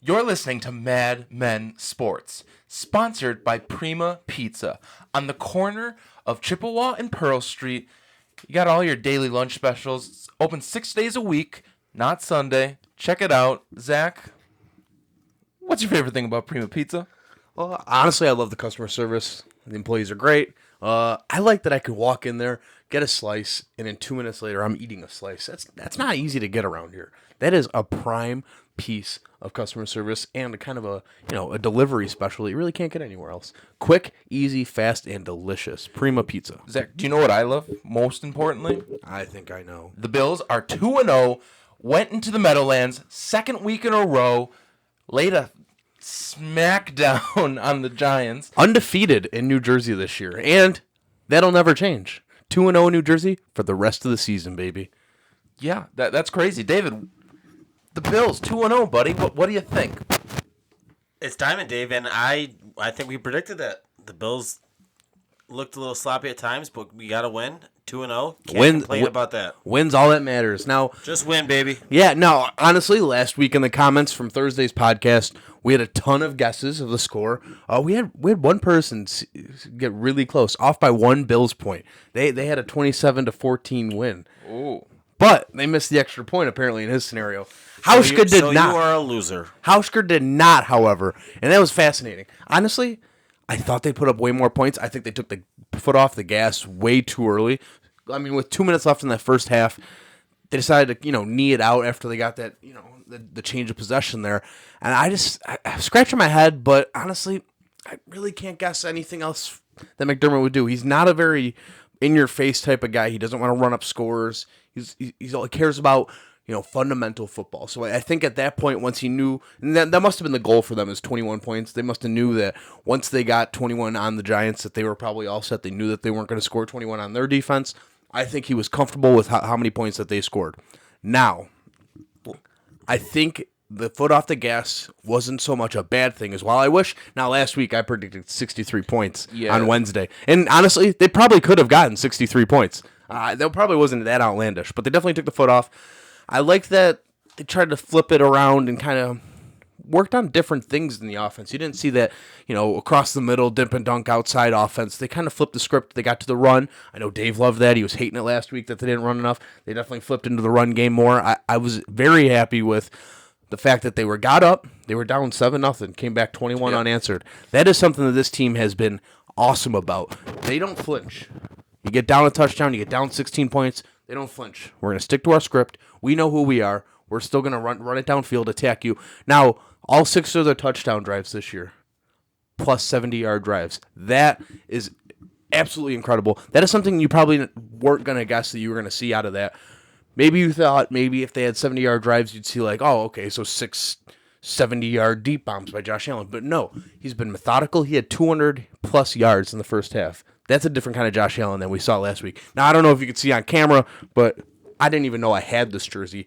You're listening to Mad Men Sports, sponsored by Prima Pizza. On the corner of Chippewa and Pearl Street, you got all your daily lunch specials. It's open 6 days a week, not Sunday. Check it out. Zach, what's your favorite thing about Prima Pizza? Well, honestly, I love the customer service. The employees are great. I like that I could walk in there, get a slice, and then 2 minutes later, I'm eating a slice. That's not easy to get around here. That is a prime piece of customer service and a kind of a delivery special you really can't get anywhere else. Quick, easy, fast, and delicious. Prima Pizza. Zach, do you know what I love most importantly? I think I know. The Bills are 2-0, went into the Meadowlands, second week in a row, laid a smackdown on the Giants. Undefeated in New Jersey this year, and that'll never change. 2-0 in New Jersey for the rest of the season, baby. Yeah, that's crazy. David, the Bills, 2-0, buddy. What do you think? It's Diamond, Dave, and I think we predicted that. The Bills looked a little sloppy at times, but we got to win. 2-0. Can't complain about that. Wins all that matters. Now, just win, baby. Yeah, no, honestly, last week in the comments from Thursday's podcast, we had a ton of guesses of the score. We had one person get really close, off by one Bills point. They had a 27-14 win. Ooh. But they missed the extra point, apparently, in his scenario. Hauschka did not. So you are a loser. Hauschka did not, however, and that was fascinating. Honestly, I thought they put up way more points. I think they took the foot off the gas way too early. I mean, with 2 minutes left in that first half, they decided to, knee it out after they got that, the change of possession there. And I'm scratching my head, but honestly, I really can't guess anything else that McDermott would do. He's not a very in-your-face type of guy. He doesn't want to run up scores. He cares about, fundamental football. So I think at that point, once he knew, and that must have been the goal for them, is 21 points. They must have knew that once they got 21 on the Giants, that they were probably all set. They knew that they weren't going to score 21 on their defense. I think he was comfortable with how many points that they scored. Now, I think the foot off the gas wasn't so much a bad thing as well. I wish. Now, last week I predicted 63 points on Wednesday. And honestly, they probably could have gotten 63 points. That probably wasn't that outlandish, but they definitely took the foot off. I like that they tried to flip it around and kind of worked on different things in the offense. You didn't see that, across the middle, dip and dunk outside offense. They kind of flipped the script. They got to the run. I know Dave loved that. He was hating it last week that they didn't run enough. They definitely flipped into the run game more. I was very happy with the fact that they got up. They were down 7-0, came back 21 unanswered. That is something that this team has been awesome about. They don't flinch. You get down a touchdown, you get down 16 points, they don't flinch. We're going to stick to our script. We know who we are. We're still going to run it downfield, attack you. Now, all 6 of their touchdown drives this year, plus 70-yard drives. That is absolutely incredible. That is something you probably weren't going to guess that you were going to see out of that. Maybe you thought if they had 70-yard drives, you'd see so 6 70-yard deep bombs by Josh Allen. But no, he's been methodical. He had 200-plus yards in the first half. That's a different kind of Josh Allen than we saw last week. Now, I don't know if you could see on camera, but I didn't even know I had this jersey.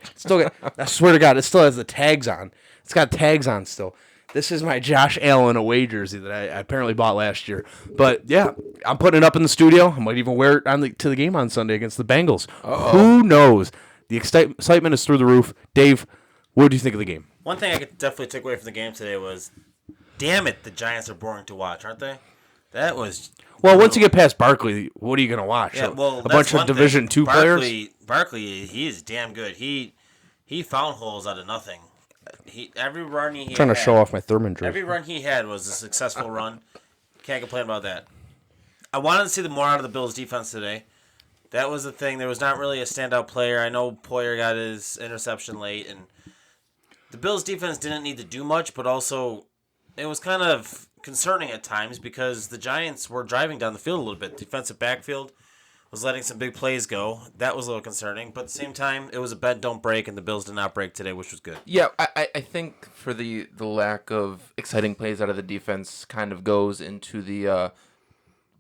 I swear to God, it still has the tags on. It's got tags on still. This is my Josh Allen away jersey that I apparently bought last year. But, yeah, I'm putting it up in the studio. I might even wear it to the game on Sunday against the Bengals. Uh-oh. Who knows? The excitement is through the roof. Dave, what do you think of the game? One thing I could definitely take away from the game today was, damn it, the Giants are boring to watch, aren't they? That was... Well, once you get past Barkley, what are you going to watch? Yeah, a bunch of Division II players? Barkley, he is damn good. He found holes out of nothing. Every run he had... Trying to show off my Thurman jersey. Every run he had was a successful run. Can't complain about that. I wanted to see more out of the Bills' defense today. That was the thing. There was not really a standout player. I know Poyer got his interception late, and the Bills' defense didn't need to do much, but also it was kind of concerning at times because the Giants were driving down the field a little bit. Defensive backfield was letting some big plays go. That was a little concerning, but at the same time, it was a bend don't break, and the Bills did not break today, which was good. Yeah, I think for the lack of exciting plays out of the defense kind of goes into the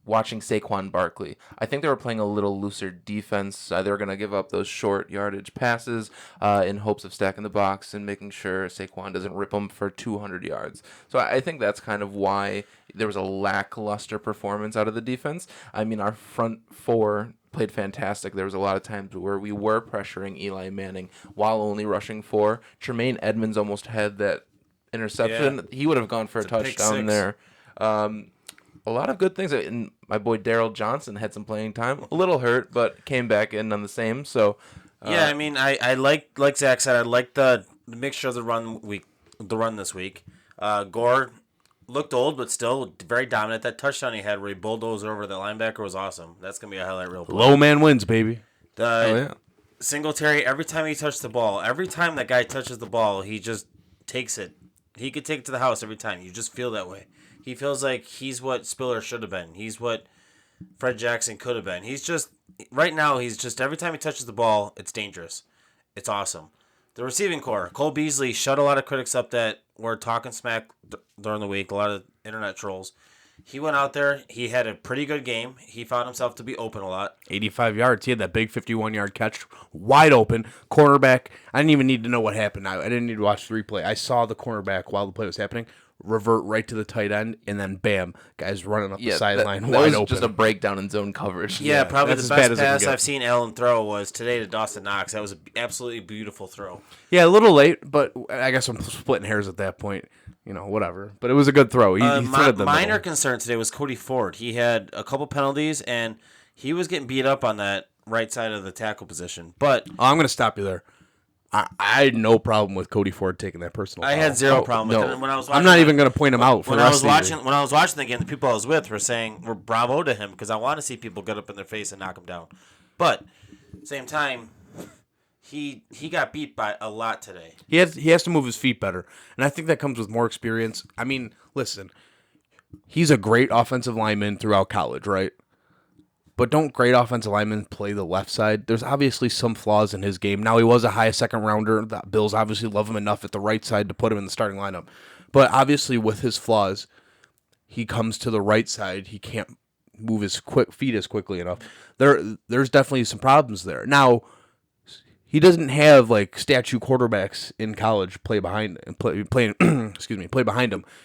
watching Saquon Barkley. I think they were playing a little looser defense. They were going to give up those short yardage passes in hopes of stacking the box and making sure Saquon doesn't rip them for 200 yards. So I think that's kind of why there was a lackluster performance out of the defense. I mean, our front four played fantastic. There was a lot of times where we were pressuring Eli Manning while only rushing 4. Tremaine Edmonds almost had that interception. He would have gone for a pick touchdown six. there. A lot of good things. And my boy Daryl Johnson had some playing time. A little hurt, but came back in on the same. So Yeah, I mean, I like Zach said, I like the mixture of the run this week. Gore looked old, but still very dominant. That touchdown he had where he bulldozed over the linebacker was awesome. That's gonna be a highlight reel play. Low man wins, baby. Singletary, every time he touched the ball, every time that guy touches the ball, he just takes it. He could take it to the house every time. You just feel that way. He feels like he's what Spiller should have been. He's what Fred Jackson could have been. He's just, right now, he's just, every time he touches the ball, it's dangerous. It's awesome. The receiving core, Cole Beasley shut a lot of critics up that were talking smack during the week, a lot of internet trolls. He went out there. He had a pretty good game. He found himself to be open a lot. 85 yards. He had that big 51-yard catch, wide open. Cornerback, I didn't even need to know what happened. I didn't need to watch the replay. I saw the cornerback while the play was happening revert right to the tight end, and then bam, guys running up the sideline that wide was open. just a breakdown in zone coverage. Yeah, probably that's the as bad best as it can pass get. I've seen Allen throw was today to Dawson Knox. That was an absolutely beautiful throw. Yeah, a little late, but I guess I'm splitting hairs at that point. Whatever. But it was a good throw. He threaded the minor middle. concern today was Cody Ford. He had a couple penalties, and he was getting beat up on that right side of the tackle position. But I'm going to stop you there. I had no problem with Cody Ford taking that personal I foul. had zero problem with no. it. When I was watching I'm not even going to point him out for when the I rest was of the year. watching when I was watching the game, the people I was with were bravo to him because I want to see people get up in their face and knock him down. But same time, he got beat by a lot today. He has to move his feet better, and I think that comes with more experience. I mean, listen, he's a great offensive lineman throughout college, right? But don't great offensive linemen play the left side? There's obviously some flaws in his game. Now, he was a high second rounder. The Bills obviously love him enough at the right side to put him in the starting lineup. But obviously, with his flaws, he comes to the right side. He can't move his feet as quickly enough. There's definitely some problems there. Now, he doesn't have like statue quarterbacks in college play behind him.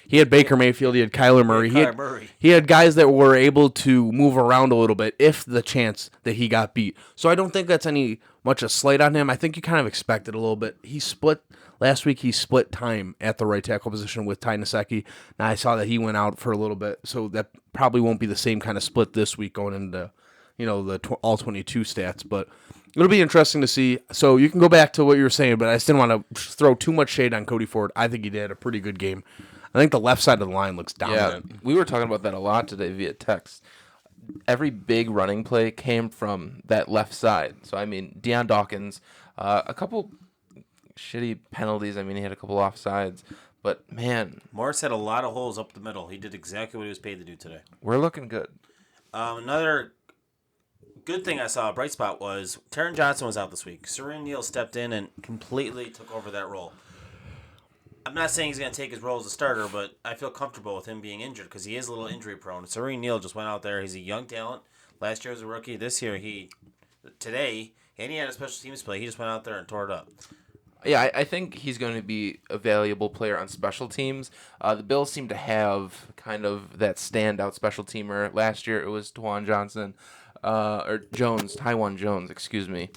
He had Baker Mayfield, he had Kyler Murray. He had guys that were able to move around a little bit if the chance that he got beat. So I don't think that's any much a slight on him. I think you kind of expect it a little bit. Last week he split time at the right tackle position with Ty Nsekhe. Now I saw that he went out for a little bit, so that probably won't be the same kind of split this week going into the all 22 stats, but it'll be interesting to see. So you can go back to what you were saying, but I just didn't want to throw too much shade on Cody Ford. I think he did a pretty good game. I think the left side of the line looks dominant. Yeah, we were talking about that a lot today via text. Every big running play came from that left side. So, I mean, Deion Dawkins, a couple shitty penalties. I mean, he had a couple offsides. But, man. Morris had a lot of holes up the middle. He did exactly what he was paid to do today. We're looking good. Another good thing I saw, a bright spot, was Taron Johnson was out this week. Serene Neal stepped in and completely took over that role. I'm not saying he's going to take his role as a starter, but I feel comfortable with him being injured because he is a little injury prone. Serene Neal just went out there. He's a young talent. Last year was a rookie. This year, today, and he had a special teams play. He just went out there and tore it up. Yeah, I think he's going to be a valuable player on special teams. The Bills seem to have kind of that standout special teamer. Last year, it was Taiwan Jones, excuse me.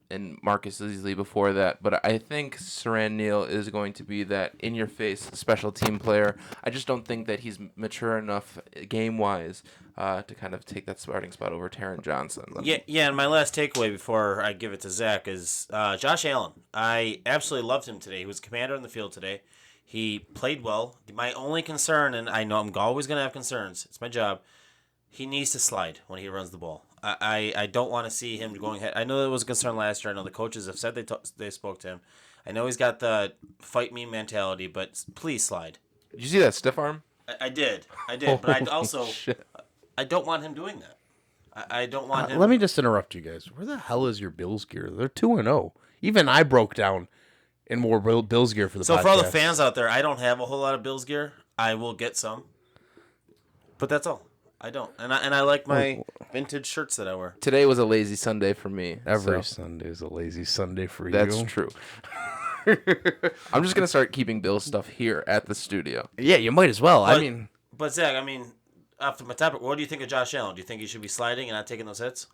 And Marcus Beasley before that. But I think Serene Neal is going to be that in-your-face special team player. I just don't think that he's mature enough game-wise to kind of take that starting spot over Taron Johnson. Yeah, and my last takeaway before I give it to Zach is Josh Allen. I absolutely loved him today. He was commander in the field today. He played well. My only concern, and I know I'm always going to have concerns, it's my job, he needs to slide when he runs the ball. I don't want to see him going ahead. I know that was a concern last year. I know the coaches have said they spoke to him. I know he's got the fight me mentality, but please slide. Did you see that stiff arm? I did. But I also I don't want him doing that. I don't want him. Let me just interrupt you guys. Where the hell is your Bills gear? They're 2-0. Even I broke down in more Bills gear for the podcast. So for all the fans out there, I don't have a whole lot of Bills gear. I will get some, but that's all. I don't, and I like my vintage shirts that I wear. Today was a lazy Sunday for me. Every Sunday is a lazy Sunday for you. That's true. I'm just gonna start keeping Bill's stuff here at the studio. Yeah, you might as well. But Zach, after my topic, what do you think of Josh Allen? Do you think he should be sliding and not taking those hits?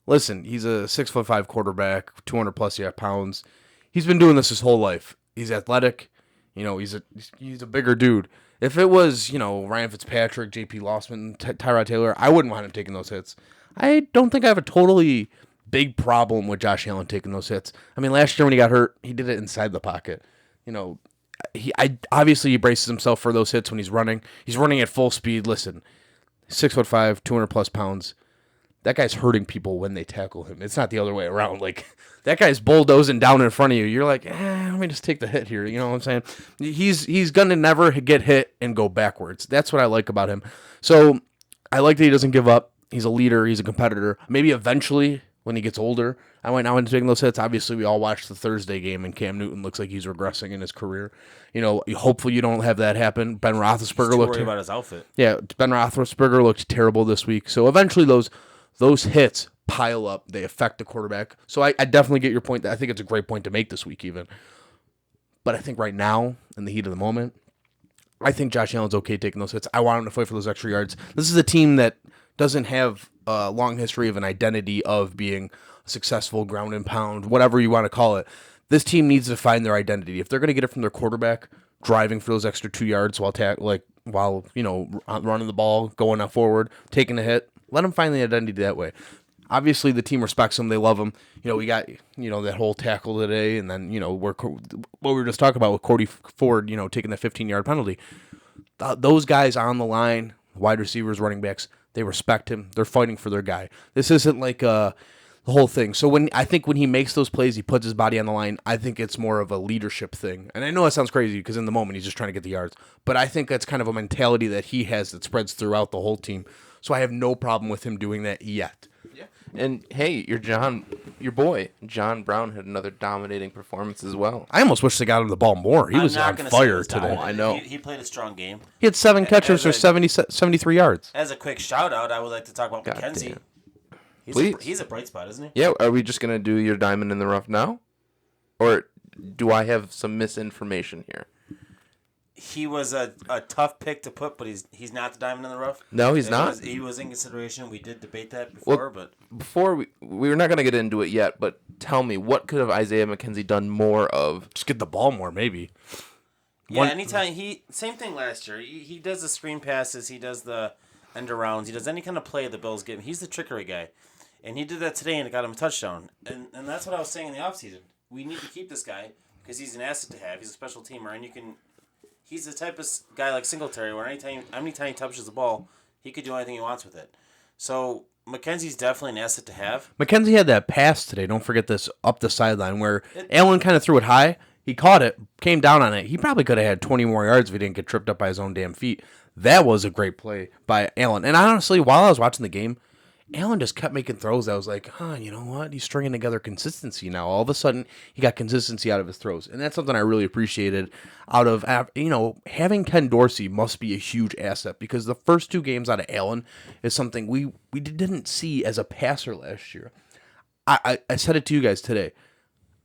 Listen, he's a 6'5" quarterback, 200+ pounds. He's been doing this his whole life. He's athletic. He's a bigger dude. If it was, Ryan Fitzpatrick, J.P. Losman, Tyrod Taylor, I wouldn't want him taking those hits. I don't think I have a totally big problem with Josh Allen taking those hits. I mean, last year when he got hurt, he did it inside the pocket. Obviously he braces himself for those hits when he's running. He's running at full speed. Listen, 6'5", 200+ pounds. That guy's hurting people when they tackle him. It's not the other way around. Like, that guy's bulldozing down in front of you. You're like, let me just take the hit here. You know what I'm saying? He's going to never get hit and go backwards. That's what I like about him. So I like that he doesn't give up. He's a leader. He's a competitor. Maybe eventually, when he gets older, I might not want to take those hits. Obviously, we all watched the Thursday game, and Cam Newton looks like he's regressing in his career. Hopefully you don't have that happen. Ben Roethlisberger He's looked worried about his outfit. Yeah, Ben Roethlisberger looked terrible this week. So eventually those hits pile up. They affect the quarterback. So I definitely get your point. I think it's a great point to make this week even. But I think right now, in the heat of the moment, I think Josh Allen's okay taking those hits. I want him to fight for those extra yards. This is a team that doesn't have a long history of an identity of being successful ground and pound, whatever you want to call it. This team needs to find their identity. If they're going to get it from their quarterback, driving for those extra 2 yards while running the ball, going out forward, taking a hit, let them find the identity that way. Obviously, the team respects him. They love him. We got, that whole tackle today, and then, what we were just talking about with Cody Ford, taking the 15-yard penalty. Those guys on the line, wide receivers, running backs, they respect him. They're fighting for their guy. This isn't like the whole thing. So when he makes those plays, he puts his body on the line, I think it's more of a leadership thing. And I know that sounds crazy because in the moment he's just trying to get the yards. But I think that's kind of a mentality that he has that spreads throughout the whole team. So I have no problem with him doing that yet. Yeah. And hey, your boy, John Brown had another dominating performance as well. I almost wish they got him the ball more. He was on fire today. I know. He played a strong game. He had 7 catches for 73 yards. As a quick shout out, I would like to talk about McKenzie. He's a bright spot, isn't he? Yeah, are we just going to do your diamond in the rough now? Or do I have some misinformation here? He was a tough pick to put, but he's not the diamond in the rough. No, he's not. He was in consideration. We did debate that before, but before we were not going to get into it yet. But tell me, what could have Isaiah McKenzie done more of? Just get the ball more, maybe. Yeah, anytime same thing last year. He does the screen passes. He does the end arounds. He does any kind of play the Bills give him. He's the trickery guy, and he did that today, and it got him a touchdown. And that's what I was saying in the offseason. We need to keep this guy because he's an asset to have. He's a special teamer, and you can. He's the type of guy like Singletary where anytime he touches the ball, he could do anything he wants with it. So McKenzie's definitely an asset to have. McKenzie had that pass today. Don't forget this up the sideline where Allen kind of threw it high. He caught it, came down on it. He probably could have had 20 more yards if he didn't get tripped up by his own damn feet. That was a great play by Allen. And honestly, while I was watching the game, Allen just kept making throws. I was like, you know what? He's stringing together consistency now. All of a sudden, he got consistency out of his throws. And that's something I really appreciated out of, having Ken Dorsey must be a huge asset because the first 2 games out of Allen is something we didn't see as a passer last year. I said it to you guys today.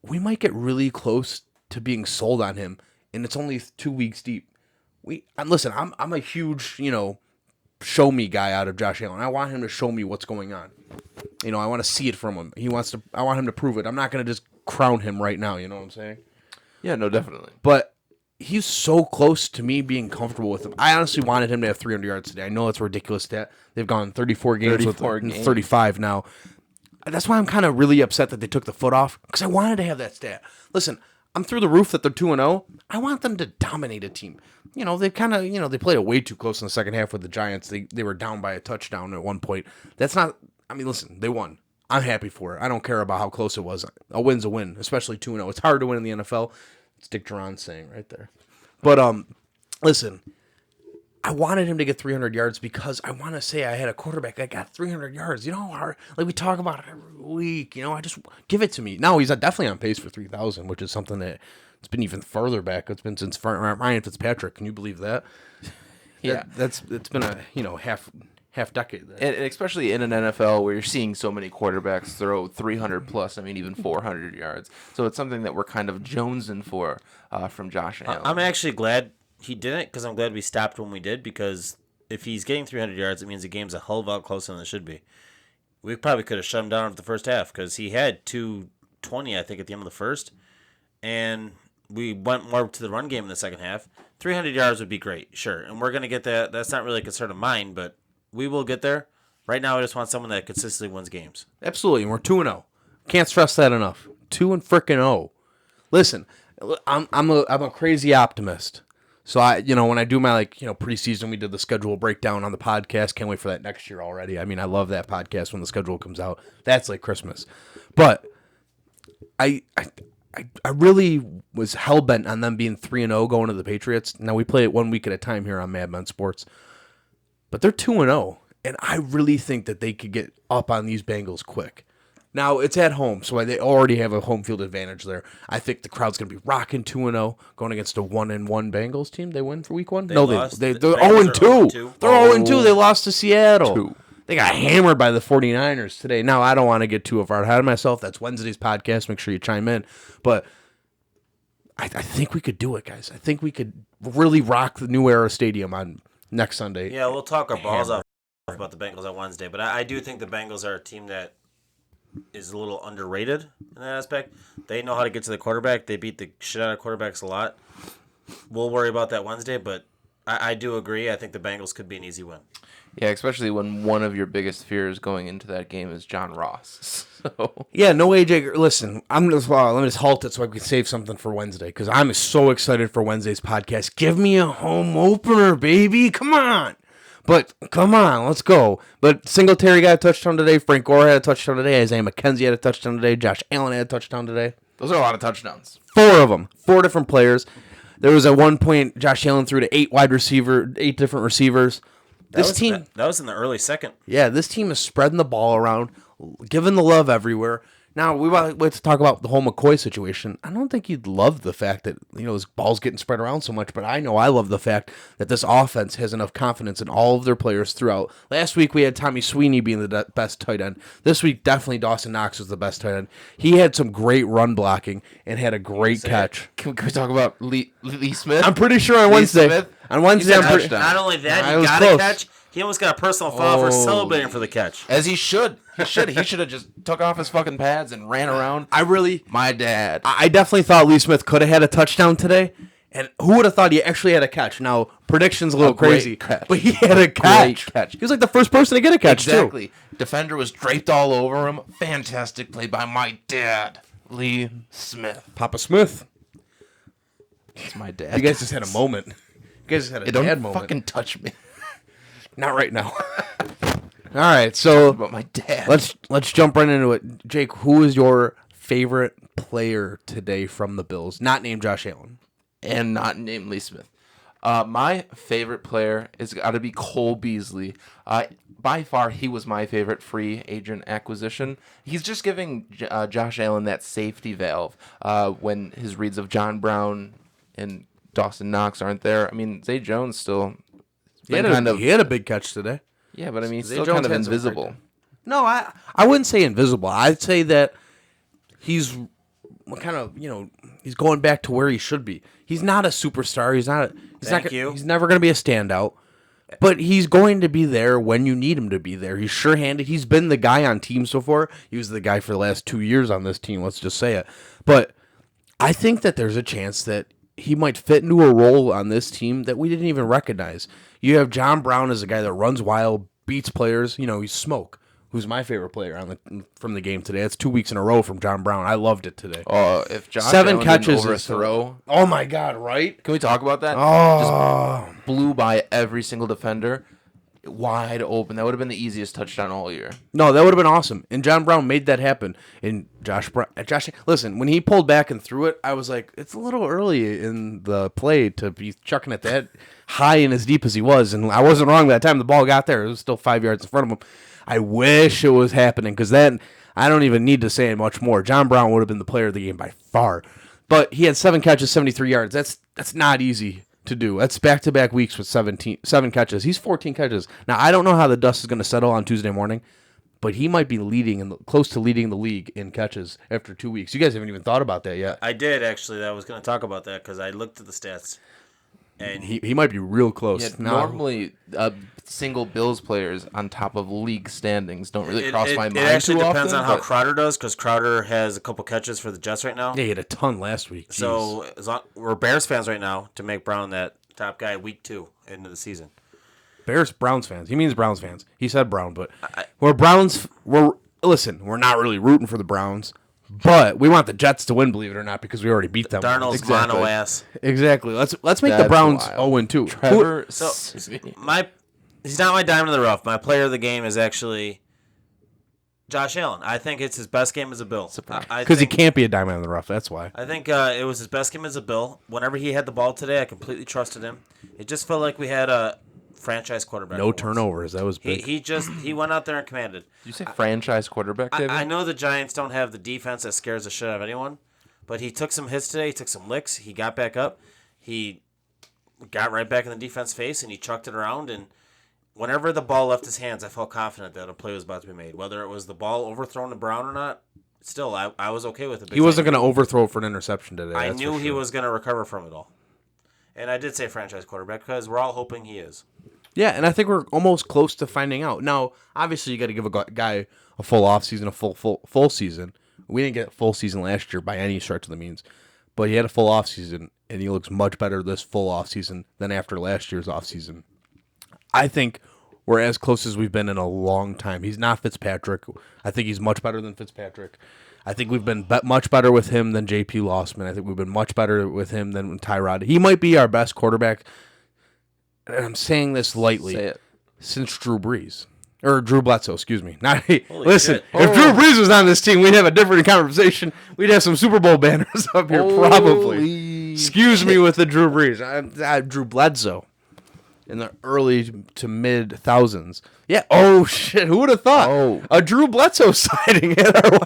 We might get really close to being sold on him, and it's only 2 weeks deep. Listen, I'm a huge, show me guy out of Josh Allen. I want him to show me what's going on. I want to see it from him. I want him to prove it. I'm not going to just crown him right now. You know what I'm saying? Yeah, no, definitely. But he's so close to me being comfortable with him. I honestly wanted him to have 300 yards today. I know that's a ridiculous stat. They've gone 34 games with 35 now. That's why I'm kind of really upset that they took the foot off because I wanted to have that stat. Listen, I'm through the roof that they're 2-0. I want them to dominate a team. They kind of, they played it way too close in the second half with the Giants. They were down by a touchdown at one point. That's not, listen, they won. I'm happy for it. I don't care about how close it was. A win's a win, especially 2-0. It's hard to win in the NFL. It's Dick Duran saying right there. But, listen, I wanted him to get 300 yards because I want to say I had a quarterback that got 300 yards. Like we talk about it every week. I just give it to me. Now he's definitely on pace for 3,000, which is something that it's been even further back. It's been since Ryan Fitzpatrick. Can you believe that? Yeah, it's been a half decade. And especially in an NFL where you're seeing so many quarterbacks throw 300 plus. Even 400 yards. So it's something that we're kind of jonesing for from Josh Allen. I'm actually glad he didn't because I'm glad we stopped when we did because if he's getting 300 yards, it means the game's a hell of a lot closer than it should be. We probably could have shut him down after the first half because he had 220, I think, at the end of the first. And we went more to the run game in the second half, 300 yards would be great, sure. And we're going to get that. That's not really a concern of mine, but we will get there. Right now, I just want someone that consistently wins games. Absolutely, and we're 2-0. Can't stress that enough. 2-0. Listen, I'm a crazy optimist. So when I do my preseason, we did the schedule breakdown on the podcast. Can't wait for that next year already. I mean, I love that podcast when the schedule comes out. That's like Christmas. But I really was hell-bent on them being 3-0 going to the Patriots. Now, we play it 1 week at a time here on Mad Men Sports. But they're 2-0, and I really think that they could get up on these Bengals quick. Now, it's at home, so they already have a home field advantage there. I think the crowd's going to be rocking 2-0, going against a 1-1 Bengals team. They win for week 1? They're lost. They're 0-2. They're 0-2. They lost to Seattle. 2. They got hammered by the 49ers today. Now, I don't want to get too far ahead of myself. That's Wednesday's podcast. Make sure you chime in. But I think we could do it, guys. I think we could really rock the New Era Stadium on next Sunday. Yeah, we'll talk our balls off about the Bengals on Wednesday. But I do think the Bengals are a team that is a little underrated in that aspect. They know how to get to the quarterback. They beat the shit out of quarterbacks a lot. We'll worry about that Wednesday, but I do agree. I think the Bengals could be an easy win. Yeah, especially when one of your biggest fears going into that game is John Ross. So Yeah, no AJ. Listen, let me just halt it so I can save something for Wednesday because I'm so excited for Wednesday's podcast. Give me a home opener, baby. Come on. But come on, let's go. But Singletary got a touchdown today. Frank Gore had a touchdown today. Isaiah McKenzie had a touchdown today. Josh Allen had a touchdown today. those are a lot of touchdowns. 4 of them. 4 different players. There was at one point Josh Allen threw to 8 different receivers. That was in the early second. Yeah, this team is spreading the ball around, giving the love everywhere. Now, we want to talk about the whole McCoy situation. I don't think you'd love the fact that, his ball's getting spread around so much, but I know I love the fact that this offense has enough confidence in all of their players throughout. Last week, we had Tommy Sweeney being the best tight end. This week, definitely Dawson Knox was the best tight end. He had some great run blocking and had a great catch. Can we talk about Lee Smith? I'm pretty sure on Wednesday. Smith? On Wednesday, I'm pretty. Not only that, Nah, it he was got close. a catch. He almost got a personal foul for celebrating for the catch. As he should. He should have just took off his fucking pads and ran around. My dad. I definitely thought Lee Smith could have had a touchdown today. And who would have thought he actually had a catch? Now, prediction's a little crazy, catch. but he had a catch. Great catch. He was like the first person to get a catch, Exactly. too. Defender was draped all over him. Fantastic play by my dad, Lee Smith. Papa Smith. That's my dad. You guys just had a moment. You guys just had a Don't dad moment. fucking touch me. Not right now. All right, so About my dad. let's jump right into it. Jake, who is your favorite player today from the Bills? Not named Josh Allen. And not named Lee Smith. My favorite player is got to be Cole Beasley. By far, he was my favorite free agent acquisition. He's just giving Josh Allen that safety valve when his reads of John Brown and Dawson Knox aren't there. I mean, Zay Jones still... He had a big catch today. Yeah, but I mean, he's Zay still Jones kind of had some invisible. breakdown. No, I wouldn't say invisible. I'd say that he's kind of, he's going back to where he should be. He's not a superstar. He's never going to be a standout. But he's going to be there when you need him to be there. He's sure-handed. He's been the guy on teams before. He was the guy for the last 2 years on this team, let's just say it. But I think that there's a chance that he might fit into a role on this team that we didn't even recognize. You have John Brown as a guy that runs wild, beats players. He's Smoke, who's my favorite player from the game today. That's 2 weeks in a row from John Brown. I loved it today. If Josh 7 Allen catches didn't overthrow, Oh my God! Right? can we talk about that? Oh, Just blew by every single defender, wide open. That would have been the easiest touchdown all year. no, that would have been awesome. And John Brown made that happen. And Josh, listen, when he pulled back and threw it, I was like, it's a little early in the play to be chucking it that high and as deep as he was. And I wasn't wrong by the time the ball got there. It was still 5 yards in front of him. I wish it was happening because then I don't even need to say much more. John Brown would have been the player of the game by far. But he had 7 catches, 73 yards. That's not easy to do. That's back-to-back weeks with 7 catches. He's 14 catches. Now, I don't know how the dust is going to settle on Tuesday morning, but he might be close to leading the league in catches after 2 weeks. You guys haven't even thought about that yet. I did, actually. I was going to talk about that because I looked at the stats. And he might be real close. Yeah, Now, normally, single Bills players on top of league standings don't really cross my mind It actually too depends often, on how but Crowder does, because Crowder has a couple catches for the Jets right now. yeah, he had a ton last week. Jeez. So we're Bears fans right now to make Brown that top guy week 2 into the season. Browns fans. He means Browns fans. He said Brown, but we're Browns. We're not really rooting for the Browns, but we want the Jets to win, believe it or not, because we already beat them. Darnold's mono ass. Exactly. Let's make the That's Browns wild. 0-2. Trevor. He's not my diamond in the rough. My player of the game is actually Josh Allen. I think it's his best game as a Bill. Because he can't be a diamond in the rough. That's why. I think it was his best game as a Bill. Whenever he had the ball today, I completely trusted him. It just felt like we had a franchise quarterback. No turnovers. That was big. He went out there and commanded. Did you say franchise quarterback, David? I know the Giants don't have the defense that scares the shit out of anyone, but he took some hits today. He took some licks. He got back up. He got right back in the defense face, and he chucked it around. And whenever the ball left his hands, I felt confident that a play was about to be made. Whether it was the ball overthrown to Brown or not, still, I was okay with it. He wasn't going to overthrow for an interception today. I that's knew for he sure. was going to recover from it all. And I did say franchise quarterback because we're all hoping he is. Yeah, and I think we're almost close to finding out. Now, obviously, you got to give a guy a full offseason, a full season. We didn't get a full season last year by any stretch of the means, but he had a full offseason, and he looks much better this full offseason than after last year's offseason. I think we're as close as we've been in a long time. He's not Fitzpatrick. I think he's much better than Fitzpatrick. I think we've been much better with him than J.P. Lossman. I think we've been much better with him than Tyrod. He might be our best quarterback, and I'm saying this lightly, Say it. since Drew Brees. Or Drew Bledsoe, excuse me. Listen, shit. if Drew Brees was on this team, we'd have a different conversation. We'd have some Super Bowl banners up here, probably. Holy Excuse me with the Drew Brees. I Drew Bledsoe in the early to mid thousands. Yeah. Oh shit. Who would have thought? Oh. A Drew Bledsoe sighting at our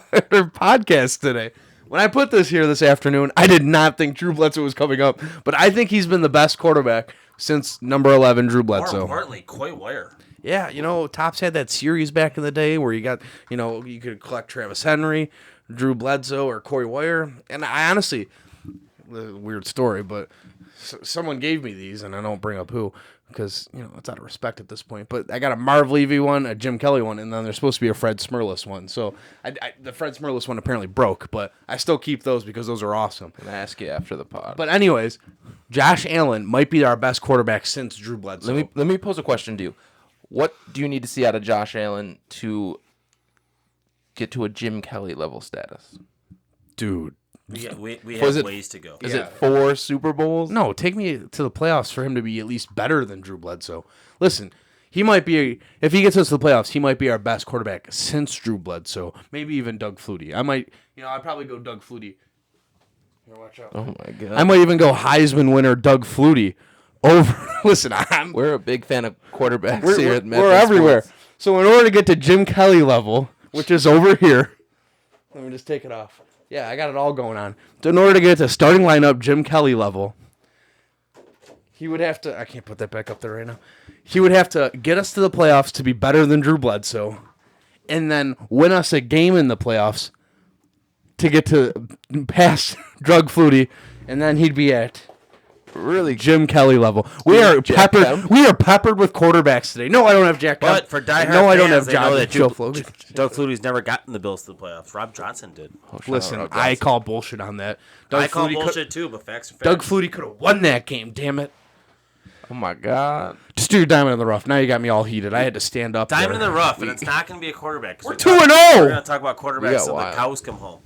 podcast today. When I put this here this afternoon, I did not think Drew Bledsoe was coming up, but I think he's been the best quarterback since number 11, Drew More Bledsoe. importantly, Coy Wire. Yeah, Topps had that series back in the day where you got, you could collect Travis Henry, Drew Bledsoe, or Corey Wire. And I honestly, weird story, but someone gave me these, and I don't bring up who, because, it's out of respect at this point. But I got a Marv Levy one, a Jim Kelly one, and then there's supposed to be a Fred Smirlis one. So the Fred Smirlis one apparently broke, but I still keep those because those are awesome. I'm gonna ask you after the pod. But anyways, Josh Allen might be our best quarterback since Drew Bledsoe. let me pose a question to you. What do you need to see out of Josh Allen to get to a Jim Kelly level status? Dude. We Was have it- ways to go. Is it 4 Super Bowls? No, take me to the playoffs for him to be at least better than Drew Bledsoe. Listen, he might be, if he gets us to the playoffs, he might be our best quarterback since Drew Bledsoe. Maybe even Doug Flutie. I'd probably go Doug Flutie. Here, watch out. Oh my god. I might even go Heisman winner Doug Flutie over. Listen, We're a big fan of quarterbacks here at Memphis we're everywhere. Sports. So in order to get to Jim Kelly level, which is over here, let me just take it off. Yeah, I got it all going on. So in order to get to starting lineup Jim Kelly level, he would have to. I can't put that back up there right now. He would have to get us to the playoffs to be better than Drew Bledsoe, and then win us a game in the playoffs to get to past Doug Flutie, and then he'd be at really Jim Kelly level. We are Jack peppered. Kemp? We are peppered with quarterbacks today. No, I don't have Jack Kemp. But for diehard no, I don't fans, have they know that Joe Flutie. Doug Flutie's never gotten the Bills to the playoffs. Rob Johnson did. Listen, I call bullshit on that. I call bullshit too, but facts are facts. Doug Flutie could have won that game. Damn it! Oh my god. Just do your diamond in the rough. Now you got me all heated. I had to stand up. Diamond in there. the rough, and it's not going to be a quarterback. We're 2-0. We're going to talk about We quarterbacks got until the wild. cows come home.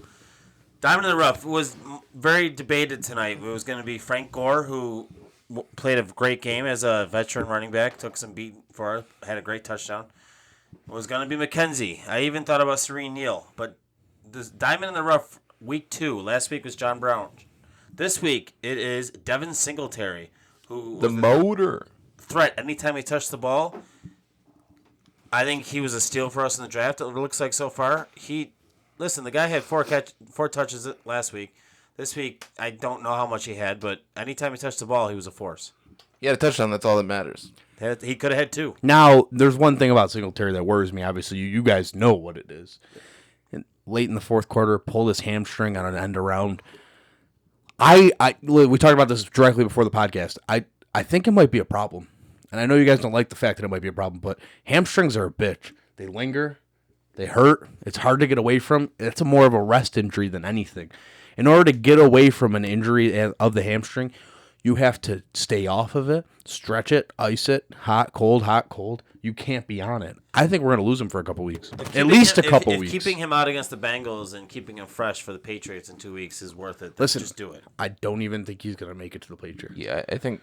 Diamond in the rough was very debated tonight. It was going to be Frank Gore, who played a great game as a veteran running back, took some beat for it, had a great touchdown. It was going to be McKenzie. I even thought about Serene Neal, but this Diamond in the rough week 2. Last week was John Brown. This week it is Devin Singletary, who was The motor. threat anytime he touched the ball. I think he was a steal for us in the draft. It looks like so far. Listen, the guy had 4 touches last week. This week, I don't know how much he had, but anytime he touched the ball, he was a force. He had a touchdown. That's all that matters. He could have had 2. Now, there's one thing about Singletary that worries me. Obviously, you guys know what it is. And late in the fourth quarter, pulled his hamstring on an end around. We talked about this directly before the podcast. I think it might be a problem. And I know you guys don't like the fact that it might be a problem, but hamstrings are a bitch. They linger. They hurt. It's hard to get away from. It's more of a rest injury than anything. In order to get away from an injury of the hamstring, you have to stay off of it, stretch it, ice it, hot, cold. You can't be on it. I think we're going to lose him for a couple weeks. At least a couple weeks. Keeping him out against the Bengals and keeping him fresh for the Patriots in 2 weeks is worth it. Listen, just do it. I don't even think he's going to make it to the Patriots. Yeah, I think.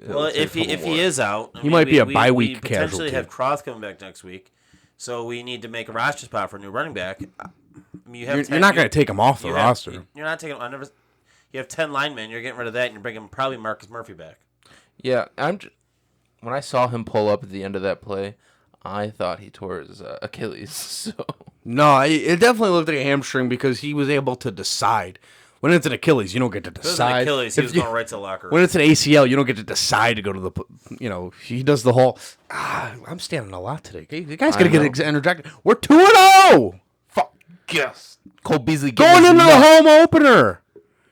Well, if he is out, he might be a bye week we potentially casualty. have Cross coming back next week, so we need to make a roster spot for a new running back. I mean, you're not going to take him off the roster. You're not taking. You have 10 linemen. You're getting rid of that, and you're bringing probably Marcus Murphy back. Yeah, when I saw him pull up at the end of that play, I thought he tore his Achilles. So no, it definitely looked like a hamstring because he was able to decide. When it's an Achilles, you don't get to decide. If it was an Achilles, he was going right to the locker room. When it's an ACL, you don't get to decide to go to the. He does the whole. I'm standing a lot today. You guys gotta get interjected. We're 2-0. Fuck yes. Cole Beasley going into the home opener.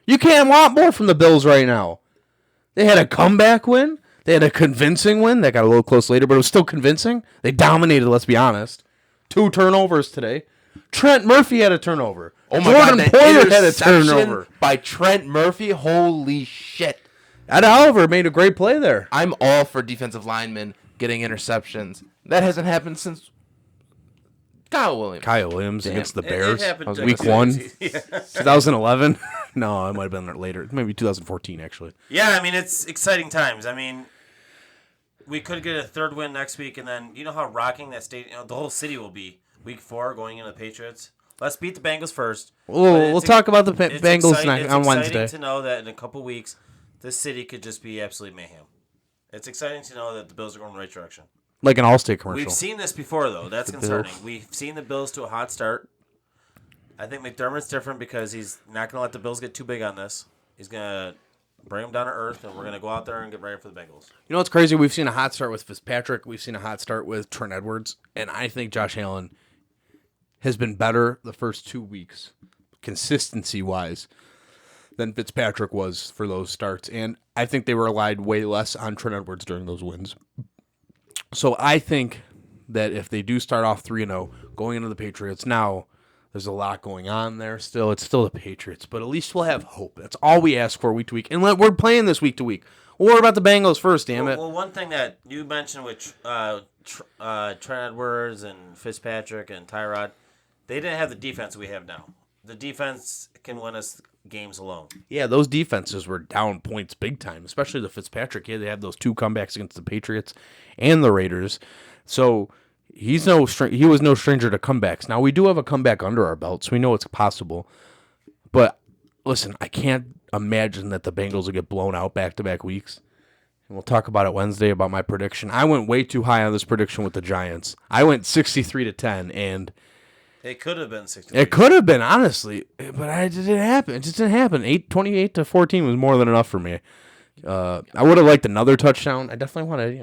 You can't want more from the Bills right now. They had a comeback win. They had a convincing win. That got a little close later, but it was still convincing. They dominated, let's be honest. 2 turnovers today. Trent Murphy had a turnover. Oh my Jordan God, Poyer had a turnover. By Trent Murphy. Holy shit. Ed Oliver made a great play there. I'm all for defensive linemen getting interceptions. That hasn't happened since Kyle Williams against the Bears. It happened week 1, 2011. No, it might have been later. Maybe 2014, actually. Yeah, I mean, it's exciting times. I mean, we could get a third win next week, and then you know how rocking that stadium, the whole city will be week 4 going into the Patriots. Let's beat the Bengals first. We'll talk about the Bengals on Wednesday. It's exciting to know that in a couple weeks, this city could just be absolute mayhem. It's exciting to know that the Bills are going in the right direction. Like an Allstate commercial. We've seen this before, though. That's concerning. We've seen the Bills to a hot start. I think McDermott's different because he's not going to let the Bills get too big on this. He's going to bring them down to earth, and we're going to go out there and get ready for the Bengals. You know what's crazy? We've seen a hot start with Fitzpatrick. We've seen a hot start with Trent Edwards. And I think Josh Allen has been better the first 2 weeks, consistency-wise, than Fitzpatrick was for those starts. And I think they relied way less on Trent Edwards during those wins. So I think that if they do start off 3-0, going into the Patriots, now there's a lot going on there still. It's still the Patriots, but at least we'll have hope. That's all we ask for week to week. And we're playing this week to week. We'll worry about the Bengals first, damn it. Well, one thing that you mentioned, which Trent Edwards and Fitzpatrick and Tyrod, they didn't have the defense we have now. The defense can win us games alone. Yeah, those defenses were down points big time, especially the Fitzpatrick. Yeah, they had those 2 comebacks against the Patriots and the Raiders. So he was no stranger to comebacks. Now, we do have a comeback under our belt, so we know it's possible. But, listen, I can't imagine that the Bengals will get blown out back-to-back weeks. And we'll talk about it Wednesday about my prediction. I went way too high on this prediction with the Giants. I went 63-10, and it could have been 63. It could have been, honestly, but it didn't happen. It just didn't happen. 28-14 was more than enough for me. I would have liked another touchdown. I definitely wanted,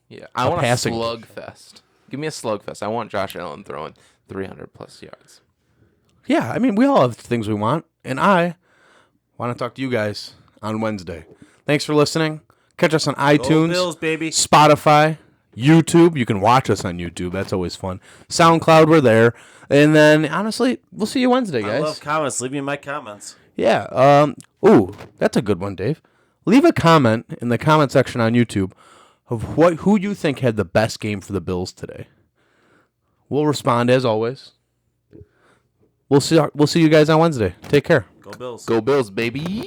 Yeah, I want a slugfest. Give me a slugfest. I want Josh Allen throwing 300-plus yards. Yeah, I mean, we all have things we want, and I want to talk to you guys on Wednesday. Thanks for listening. Catch us on iTunes, Go Bills, baby. Spotify, YouTube. You can watch us on YouTube. That's always fun. SoundCloud, we're there. And then, honestly, we'll see you Wednesday, guys. I love comments. Leave me my comments. Yeah. Ooh, that's a good one, Dave. Leave a comment in the comment section on YouTube of who you think had the best game for the Bills today. We'll respond as always. We'll see you guys on Wednesday. Take care. Go Bills. Go Bills, baby.